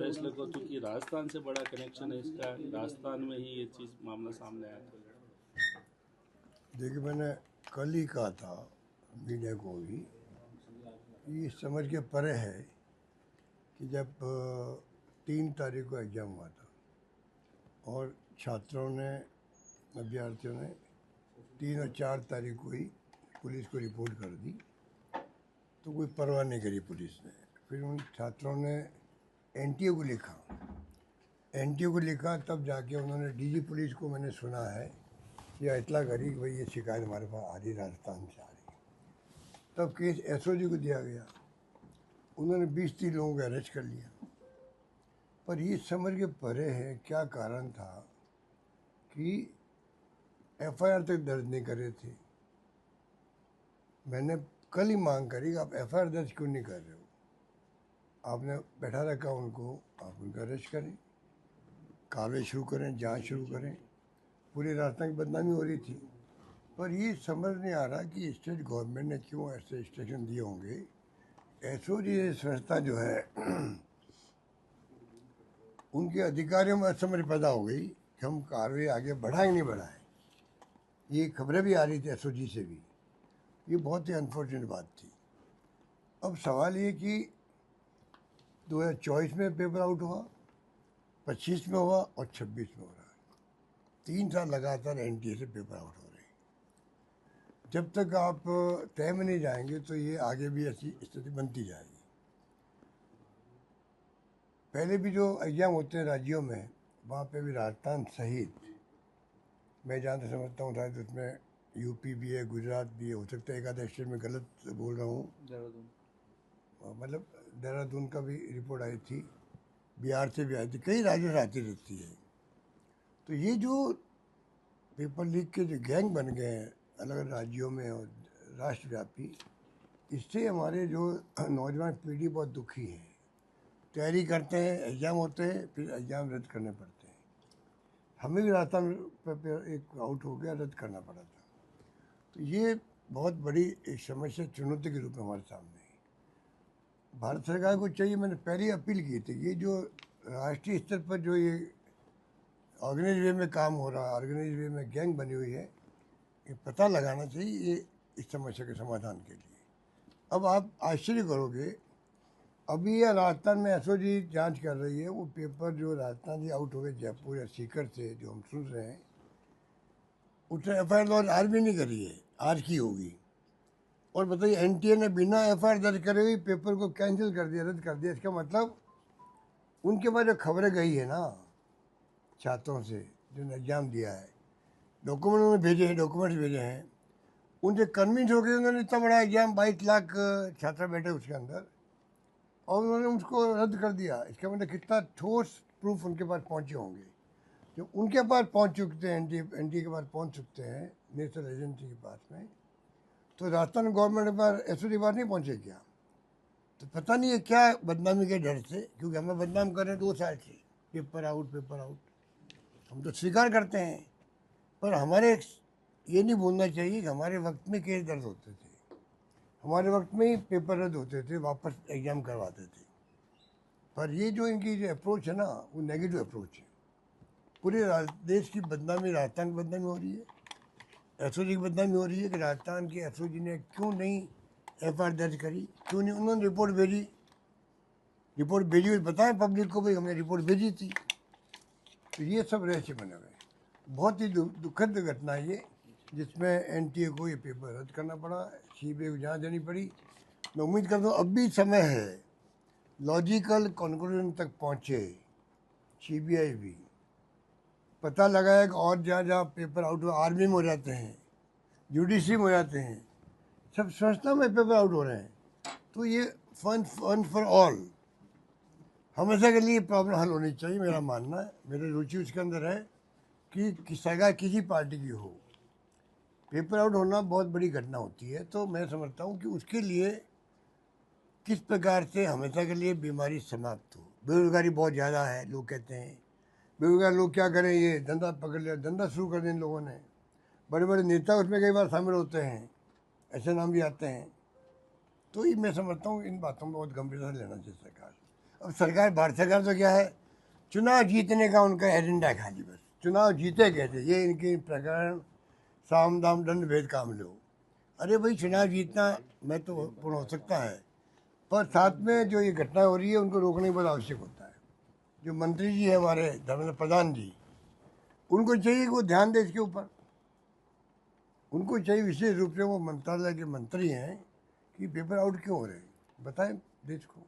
फैसले को, क्योंकि राजस्थान से बड़ा कनेक्शन है इसका, राजस्थान में ही ये चीज़ मामला सामने आया था। देखिए, मैंने कल ही कहा था मीडिया को भी, ये समझ के परे है कि जब 3 तारीख को एग्ज़ाम हुआ था और छात्रों ने, अभ्यर्थियों ने 3 और 4 तारीख को ही पुलिस को रिपोर्ट कर दी, तो कोई परवाह नहीं करी पुलिस ने। फिर उन छात्रों ने एनटीए को लिखा, तब जाके उन्होंने डीजी पुलिस को, मैंने सुना है, या इतला करी कि भाई ये शिकायत हमारे पास आ रही, राजस्थान से आ रही। तब केस एसओजी को दिया गया, उन्होंने 20-30 लोगों को अरेस्ट कर लिया। पर ये समझ के परे है क्या कारण था कि एफआईआर तक दर्ज नहीं कर रहे थे। मैंने कल ही मांग करी कि आप एफआईआर दर्ज क्यों नहीं कर रहे हो, आपने बैठा रखा उनको, आप उनका अरेस्ट करें, कार्रवाई शुरू करें, जांच शुरू करें। पूरे राजस्थान की बदनामी हो रही थी। पर ये समझ नहीं आ रहा कि स्टेट गवर्नमेंट ने क्यों ऐसे इंस्ट्रक्शन दिए होंगे। एसओजी संस्था जो है उनके अधिकारियों में असमझ पैदा हो गई कि हम कार्रवाई आगे बढ़ाएं नहीं बढ़ाएं। ये खबरें भी आ रही थी एसओजी से भी। ये बहुत ही अनफॉर्चुनेट बात थी। अब सवाल ये कि 2024 में पेपर आउट हुआ, 25 में हुआ और 26 में हो रहा है। 3 साल लगातार एनटीए से पेपर आउट हो रहे हैं। जब तक आप तय में नहीं जाएंगे तो ये आगे भी ऐसी स्थिति बनती जाएगी। पहले भी जो एग्जाम होते हैं राज्यों में, वहाँ पे भी राजस्थान सहित, मैं जहाँ तक समझता हूँ शायद उसमें यूपी भी है, गुजरात भी है, हो सकता है एक आधा स्टेट में गलत बोल रहा हूँ, मतलब देहरादून का भी रिपोर्ट आई थी, बिहार से भी आई थी, कई राज्यों से आती रहती है। तो ये जो पेपर लीक के जो गैंग बन गए हैं अलग अलग राज्यों में और राष्ट्रव्यापी, इससे हमारे जो नौजवान पीढ़ी बहुत दुखी है। तैयारी करते हैं, एग्ज़ाम होते हैं, फिर एग्ज़ाम रद्द करने पड़ते हैं। हमें भी राजस्थान पेपर एक आउट हो गया, रद्द करना पड़ा था। तो ये बहुत बड़ी एक समस्या, चुनौती के रूप में हमारे सामने है। भारत सरकार को चाहिए, मैंने पहले ही अपील की थी, ये जो राष्ट्रीय स्तर पर जो ये ऑर्गेनाइज वे में काम हो रहा है, ऑर्गेनाइज वे में गैंग बनी हुई है, ये पता लगाना चाहिए ये इस समस्या के समाधान के लिए। अब आप आश्चर्य करोगे, अभी यह राजस्थान में एसओजी जांच कर रही है, वो पेपर जो राजस्थान से आउट हो गए, जयपुर या सीकर से, जो हम सुन रहे हैं, उसने एफआईआर लॉन्च आज भी नहीं करी है, आज की होगी। और बताइए, एनटीए ने बिना एफआईआर दर्ज करे हुए पेपर को कैंसिल कर दिया, रद्द कर दिया। इसका मतलब उनके पास जो खबरें गई है ना छात्रों से, जिन्होंने एग्जाम दिया है, डॉक्यूमेंट उन्होंने भेजे हैं, डॉक्यूमेंट्स भेजे हैं, उनसे कन्विंस हो गए। उन्होंने इतना बड़ा एग्जाम, 22 लाख छात्र बैठे उसके अंदर, और उन्होंने उसको रद्द कर दिया। इसका मतलब कितना ठोस प्रूफ उनके पास पहुंचे होंगे। जो उनके पास पहुंच चुके हैं, एनटीए के पास पहुंच चुके हैं, नेशनल एजेंसी के पास में, तो राजस्थान गवर्नमेंट के पास एसओजी के पास नहीं पहुंचे क्या? तो पता नहीं है क्या बदनामी के डर से, क्योंकि हमें बदनाम कर रहे हैं 2 साल से, पेपर आउट पेपर आउट, हम तो स्वीकार करते हैं। पर हमारे ये नहीं भूलना चाहिए कि हमारे वक्त में केस दर्ज होते थे, हमारे वक्त में ही पेपर रद्द होते थे, वापस एग्जाम करवाते थे। पर ये जो इनकी जो अप्रोच है ना, वो नेगेटिव अप्रोच है। पूरे देश की बदनामी, राजस्थान की बदनामी हो रही है, एसओजी की बदनामी हो रही है कि राजस्थान के एसओजी ने क्यों नहीं एफआईआर दर्ज करी, क्यों नहीं उन्होंने रिपोर्ट भेजी हुई, बताएं पब्लिक को भाई हमने रिपोर्ट भेजी थी। तो ये सब रहस्य बने हुए। बहुत ही दुखद घटना है ये, जिसमें एनटीए को ये पेपर रद्द करना पड़ा, सीबीआई को जांच देनी पड़ी। मैं उम्मीद करता हूँ अब भी समय है, लॉजिकल कंक्लूजन तक पहुँचे सीबीआई भी, पता लगाया कि और जहाँ जहाँ पेपर आउट हो, आर्मी में हो जाते हैं, जुडिशरी में हो जाते हैं, सब संस्था में पेपर आउट हो रहे हैं। तो ये फन फॉर ऑल, हमेशा के लिए प्रॉब्लम हल होनी चाहिए, मेरा मानना है। मेरी रुचि उसके अंदर है कि सरकार किसी पार्टी की हो, पेपर आउट होना बहुत बड़ी घटना होती है। तो मैं समझता हूँ कि उसके लिए किस प्रकार से हमेशा के लिए बीमारी समाप्त हो। बेरोजगारी बहुत ज़्यादा है, लोग कहते हैं बेरोजगार लोग क्या करें, ये धंधा पकड़ लिया, धंधा शुरू कर दिया इन लोगों ने। बड़े बड़े नेता उसमें कई बार शामिल होते हैं, ऐसे नाम भी आते हैं। तो ये मैं समझता हूँ इन बातों में बहुत गंभीरता से लेना चाहिए सरकार। अब सरकार, भारत सरकार तो क्या है, चुनाव जीतने का उनका एजेंडा खाली, बस चुनाव जीते कहते, ये इनके प्रकरण साम दाम दंड भेद काम लो। अरे भाई, चुनाव जीतना मैं तो पूर्ण हो सकता है, पर साथ में जो ये घटना हो रही है उनको रोकने बहुत आवश्यक होता है। जो मंत्री जी है हमारे धर्मेंद्र प्रधान जी, उनको चाहिए कि वो ध्यान दे इसके ऊपर। उनको चाहिए विशेष रूप से, वो मंत्रालय के मंत्री हैं, कि पेपर आउट क्यों हो रहे हैं, बताएं देश को।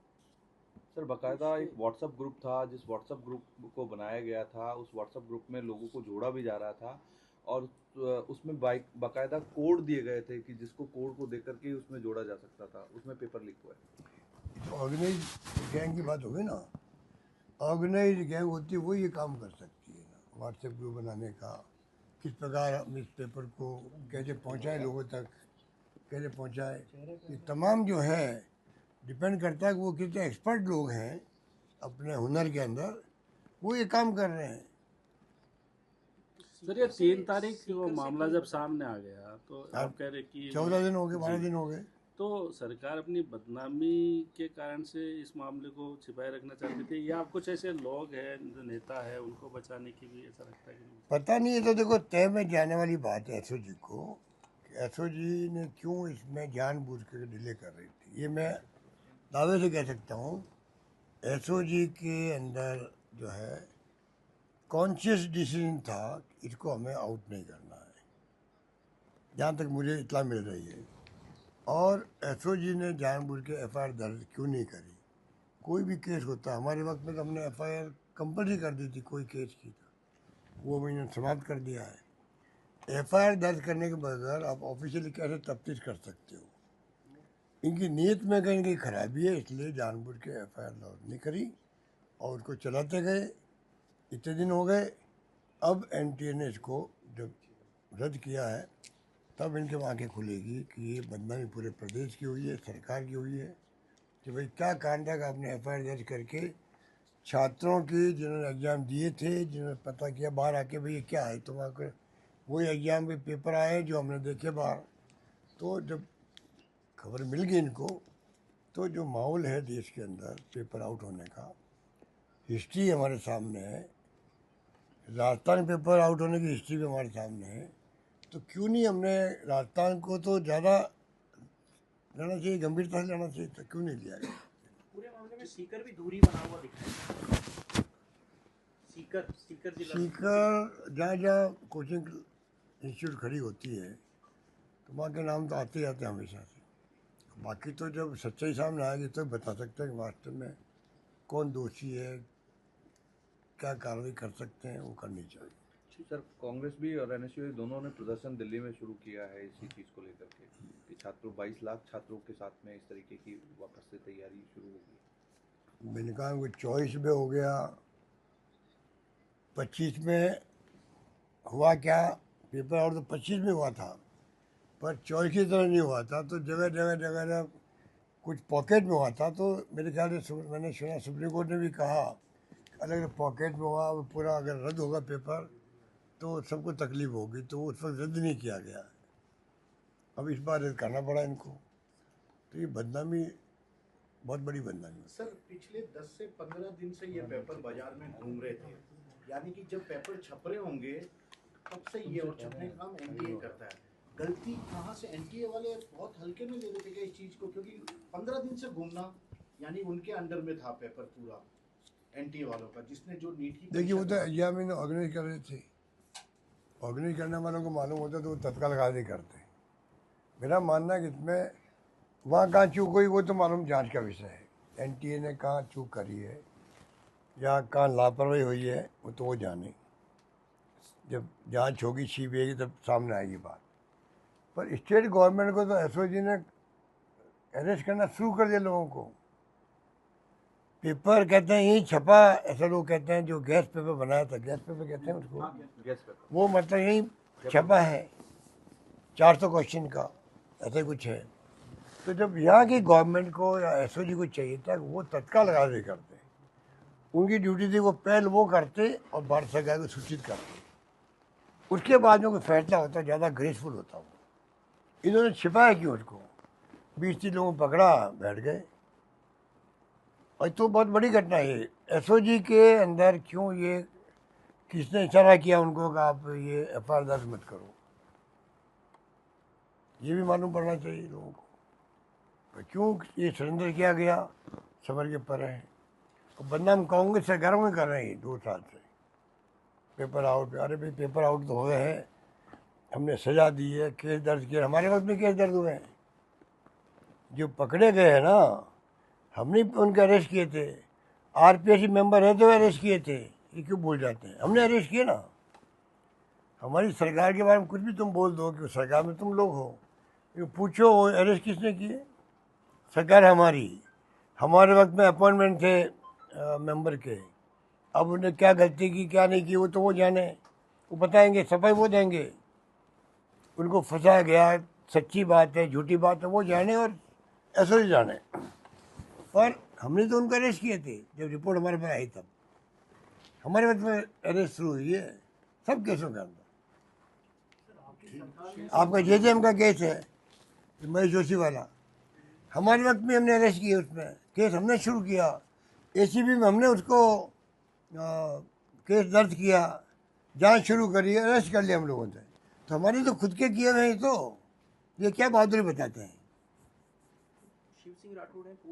सर, बाकायदा एक व्हाट्सएप ग्रुप था, जिस व्हाट्सएप ग्रुप को बनाया गया था, उस व्हाट्सएप ग्रुप में लोगों को जोड़ा भी जा रहा था और उसमें बाकायदा कोड दिए गए थे कि जिसको कोड को देख करके उसमें जोड़ा जा सकता था, उसमें पेपर लीक हुआ है। तो ऑर्गेनाइज गैंग की बात होगी ना, ऑर्गेनाइज गैंग होती है वो ये काम कर सकती है ना, व्हाट्सएप ग्रुप बनाने का, किस प्रकार हम इस पेपर को कैसे पहुंचाएं लोगों तक, कैसे पहुंचाएं, ये तमाम जो है डिपेंड करता है कि वो कितने एक्सपर्ट लोग हैं अपने हुनर के अंदर, वो ये काम कर रहे हैं। सर, ये 3 तारीख वो मामला जब सामने आ गया तो आप कह रहे कि 14 दिन हो गए, 12 दिन हो गए। तो सरकार अपनी बदनामी के कारण से इस मामले को छिपाए रखना चाहती थी, या कुछ ऐसे लोग हैं जो नेता है उनको बचाने की भी ऐसा लगता है कि नहीं? पता नहीं, ये तो देखो तय में जाने वाली बात है एसओ जी को, कि एसओ जी ने क्यों इसमें जानबूझ कर डिले कर रही थी। ये मैं दावे से कह सकता हूँ, एसओ जी के अंदर जो है कॉन्शियस डिसीजन था कि इसको हमें आउट नहीं करना है, जहाँ तक मुझे इत्तला मिल रही है। और एसओ जी ने जानबूझ के एफआईआर दर्ज क्यों नहीं करी। कोई भी केस होता, हमारे वक्त में तो हमने एफआईआर कंपल्सरी कर दी थी कोई केस की, तो वो मैंने समाप्त कर दिया है। एफआईआर दर्ज करने के बगैर आप ऑफिशियली कैसे तफ्तीश कर सकते हो। इनकी नीयत में कहीं कहीं खराबी है, इसलिए जानबूझ के एफआईआर दर्ज नहीं करी और उसको चलाते गए। इतने दिन हो गए, अब एनटीए ने इसको जब रद्द किया है तब इनके आंखें खुलेगी कि ये बदनामी पूरे प्रदेश की हुई है, सरकार की हुई है, कि भाई क्या कारण था कि आपने एफआईआर दर्ज करके छात्रों की, जिन्होंने एग्ज़ाम दिए थे, जिन्होंने पता किया बाहर आके भाई ये क्या है, तो वहाँ के वही एग्ज़ाम के पेपर आए जो हमने देखे बाहर। तो जब खबर मिल गई इनको, तो जो माहौल है देश के अंदर पेपर आउट होने का, हिस्ट्री हमारे सामने है, राजस्थान पेपर आउट होने की हिस्ट्री भी हमारे सामने है, तो क्यों नहीं हमने राजस्थान को तो ज़्यादा लेना चाहिए, गंभीरता से लेना चाहिए, तो क्यों नहीं लिया गया। पूरे मामले में सीकर भी दूरी बना हुआ दिख रहा है। सीकर जिला, सीकर जहाँ जहाँ कोचिंग इंस्टीट्यूट खड़ी होती है तो वहाँ के नाम तो आते ही आते हैं हमेशा से। बाकी तो जब सच्चाई सामने आएगी तो बता सकते हैं कि वास्तव में कौन दोषी है, क्या कार्रवाई कर सकते हैं, वो करनी चाहिए। सर, कांग्रेस भी और एनएसयूआई दोनों ने प्रदर्शन दिल्ली में शुरू किया है इसी चीज़ को लेकर के कि छात्रों 22 लाख छात्रों के साथ में इस तरीके की वापस से तैयारी शुरू होगी। मैंने कहा वो 24 में हो गया, 25 में हुआ क्या, पेपर आउट तो 25 में हुआ था, पर 24 की तरह नहीं हुआ था। तो जगह जगह जगह जगह कुछ पॉकेट में हुआ था। तो मेरे ख्याल से मैंने सुना सुप्रीम कोर्ट ने भी कहा अलग अलग पॉकेट में हुआ, वो पूरा अगर रद्द होगा पेपर तो सबको तकलीफ होगी, तो उस वक्त रद्द नहीं किया गया। अब इस बार रद्द करना पड़ा इनको, तो ये बदनामी, बहुत बड़ी बदनामी। सर, पिछले 10 से 15 दिन से ये पेपर बाजार में घूम रहे थे, यानी कि जब पेपर छप रहे होंगे तब से ये, और छपने का काम एनटीए करता है। गलती कहाँ से, एनटीए वाले बहुत हल्के में ले रहे थे क्या इस चीज़ को, क्योंकि 15 दिन से घूमना, यानी उनके अंडर में था पेपर पूरा एनटीए वालों का, जिसने जो नीट की। देखिए, वो तो एग्जाम में ऑर्गेनाइज कर रहे थे, ऑर्गेनाइज करने वालों को मालूम होता तो वो तत्काल कार्य नहीं करते। मेरा मानना है कि इसमें वहाँ कहाँ चूक हुई वो तो मालूम जांच का विषय है, एनटीए ने कहाँ चूक करी है या कहाँ लापरवाही हुई है, वो तो वो जाने। जब जांच होगी सीबीआई की तब सामने आएगी बात। पर स्टेट गवर्नमेंट को तो एसओजी ने अरेस्ट करना शुरू कर दिया लोगों को। पेपर कहते हैं यही छपा, ऐसा लोग कहते हैं, जो गैस पेपर बनाया था, गैस पेपर कहते हैं उसको, गैस पेपर, वो मतलब यही छपा है 400 क्वेश्चन का, ऐसा कुछ है। तो जब यहाँ की गवर्नमेंट को या एसओजी को चाहिए था कि वो तत्काल कार्रवाई करते, उनकी ड्यूटी थी वो पहल वो करते और भारत सरकार को सूचित करते, उसके बाद में कोई फैसला होता, ज़्यादा ग्रेसफुल होता वो। इन्होंने छिपाया क्यों उसको, 20-30 लोगों को पकड़ा, बैठ गए। और तो बहुत बड़ी घटना है। एसओजी के अंदर क्यों ये किसने इशारा किया उनको कि आप ये एफआईआर दर्ज मत करो, ये भी मालूम पड़ना चाहिए लोगों को। पर क्यों ये सरेंडर किया गया, समझ के परे है। और बदनाम कांग्रेस सरकार में कर रहे हैं 2 साल से पेपर आउट। अरे भाई पेपर आउट तो हुए हैं, हमने सजा दी है, केस दर्ज किया, हमारे वक्त में केस दर्ज हुए हैं। जो पकड़े गए हैं ना, हमने उनके अरेस्ट किए थे। आरपीएससी मेंबर है तो अरेस्ट किए थे, ये क्यों भूल जाते हैं? हमने अरेस्ट किए ना। हमारी सरकार के बारे में कुछ भी तुम बोल दो कि सरकार में तुम लोग हो, ये पूछो वो अरेस्ट किसने किए? सरकार हमारे वक्त में अपॉइंटमेंट थे मेंबर के। अब उन्हें क्या गलती की क्या नहीं की वो जाने, वो बताएंगे, सफाई वो देंगे। उनको फंसाया गया, सच्ची बात है झूठी बात है वो जाने और ऐसा ही जाने। पर हमने तो उनको अरेस्ट किए थे जब रिपोर्ट हमारे पास आई, तब हमारे वक्त में अरेस्ट शुरू हुई है सब केसों के अंदर। आपका जेजेएम का केस है महेश जोशी वाला, हमारे वक्त में हमने अरेस्ट किए, उसमें केस हमने शुरू किया। एसीबी में हमने उसको केस दर्ज किया, जांच शुरू करी, अरेस्ट कर लिया हम लोगों ने। तो हमारे तो खुद के किए हुए हैं, तो ये क्या बहादुरी बताते हैं। शिव सिंह राठौड़ है